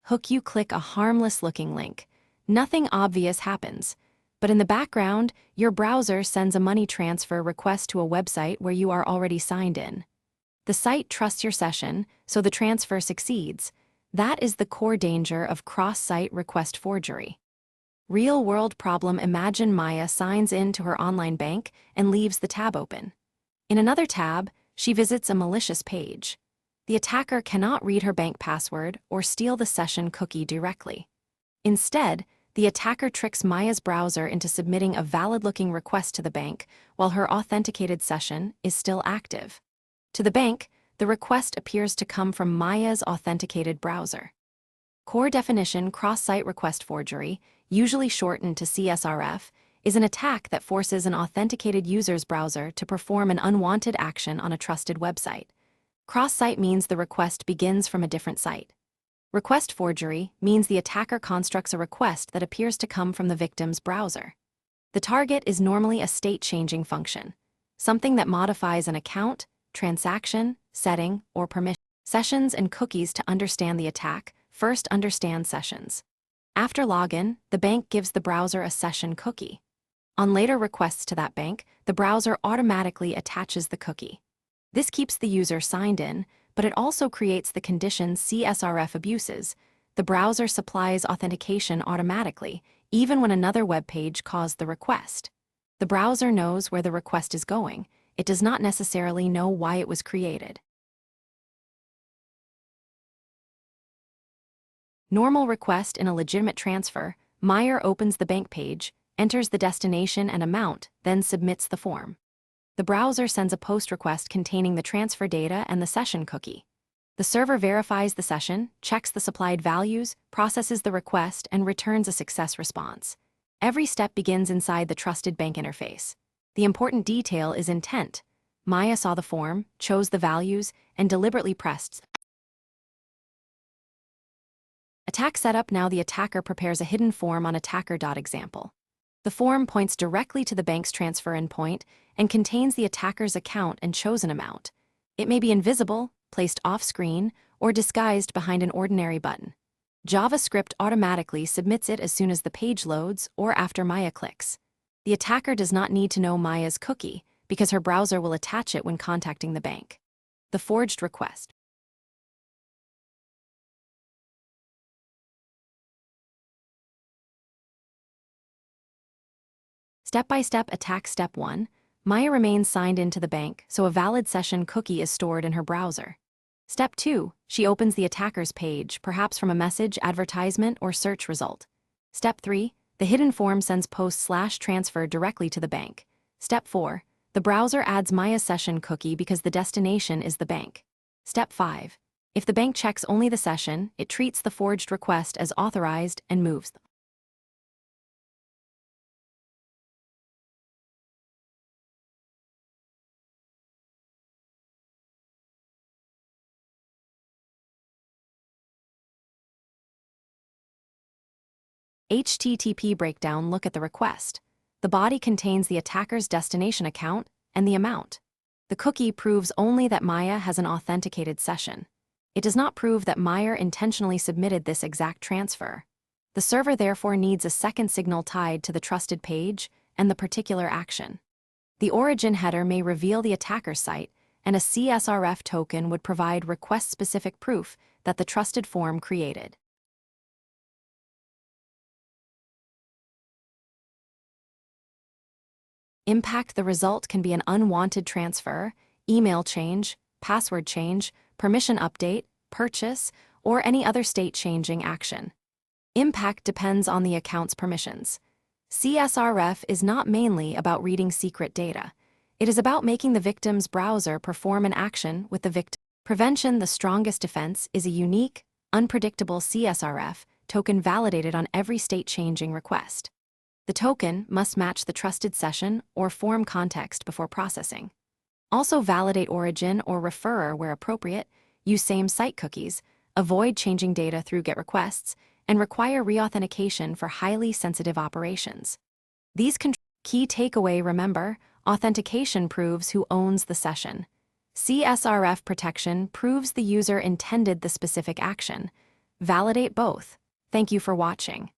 hook you click a harmless-looking link. Nothing obvious happens. But in the background, your browser sends a money transfer request to a website where you are already signed in. The site trusts your session, so the transfer succeeds. That is the core danger of cross-site request forgery. Real-world problem: imagine Maya signs in to her online bank and leaves the tab open. In another tab, she visits a malicious page. The attacker cannot read her bank password or steal the session cookie directly. Instead, the attacker tricks Maya's browser into submitting a valid-looking request to the bank while her authenticated session is still active. To the bank, the request appears to come from Maya's authenticated browser. Core definition: cross-site request forgery, usually shortened to CSRF, is an attack that forces an authenticated user's browser to perform an unwanted action on a trusted website. Cross-site means the request begins from a different site. Request forgery means the attacker constructs a request that appears to come from the victim's browser. The target is normally a state-changing function, something that modifies an account, transaction, setting, or permission. Sessions and cookies. To understand the attack, first understand sessions. After login, the bank gives the browser a session cookie. On later requests to that bank, the browser automatically attaches the cookie. This keeps the user signed in, but it also creates the condition CSRF abuses. The browser supplies authentication automatically, even when another web page caused the request. The browser knows where the request is going. It does not necessarily know why it was created. Normal request: in a legitimate transfer, Maya opens the bank page, enters the destination and amount, then submits the form. The browser sends a post request containing the transfer data and the session cookie. The server verifies the session, checks the supplied values, processes the request, and returns a success response. Every step begins inside the trusted bank interface. The important detail is intent. Maya saw the form, chose the values, and deliberately pressed. Attack setup: now the attacker prepares a hidden form on attacker.example. The form points directly to the bank's transfer endpoint and contains the attacker's account and chosen amount. It may be invisible, placed off-screen, or disguised behind an ordinary button. JavaScript automatically submits it as soon as the page loads or after Maya clicks. The attacker does not need to know Maya's cookie because her browser will attach it when contacting the bank. The forged request. Step-by-step attack. Step 1. Maya remains signed into the bank, so a valid session cookie is stored in her browser. Step 2. She opens the attacker's page, perhaps from a message, advertisement, or search result. Step 3. The hidden form sends post/transfer directly to the bank. Step 4. The browser adds Maya's session cookie because the destination is the bank. Step 5. If the bank checks only the session, it treats the forged request as authorized and moves them. HTTP breakdown. Look at the request. The body contains the attacker's destination account and the amount. The cookie proves only that Maya has an authenticated session. It does not prove that Maya intentionally submitted this exact transfer. The server therefore needs a second signal tied to the trusted page and the particular action. The origin header may reveal the attacker's site, and a CSRF token would provide request-specific proof that the trusted form created. Impact. The result can be an unwanted transfer, email change, password change, permission update, purchase, or any other state-changing action. Impact depends on the account's permissions. CSRF is not mainly about reading secret data. It is about making the victim's browser perform an action with the victim. Prevention. The strongest defense is a unique, unpredictable CSRF token validated on every state-changing request. The token must match the trusted session or form context before processing. Also validate origin or referrer where appropriate, use same site cookies, avoid changing data through GET requests, and require reauthentication for highly sensitive operations. These key takeaway. Remember, authentication proves who owns the session. CSRF protection proves the user intended the specific action. Validate both. Thank you for watching.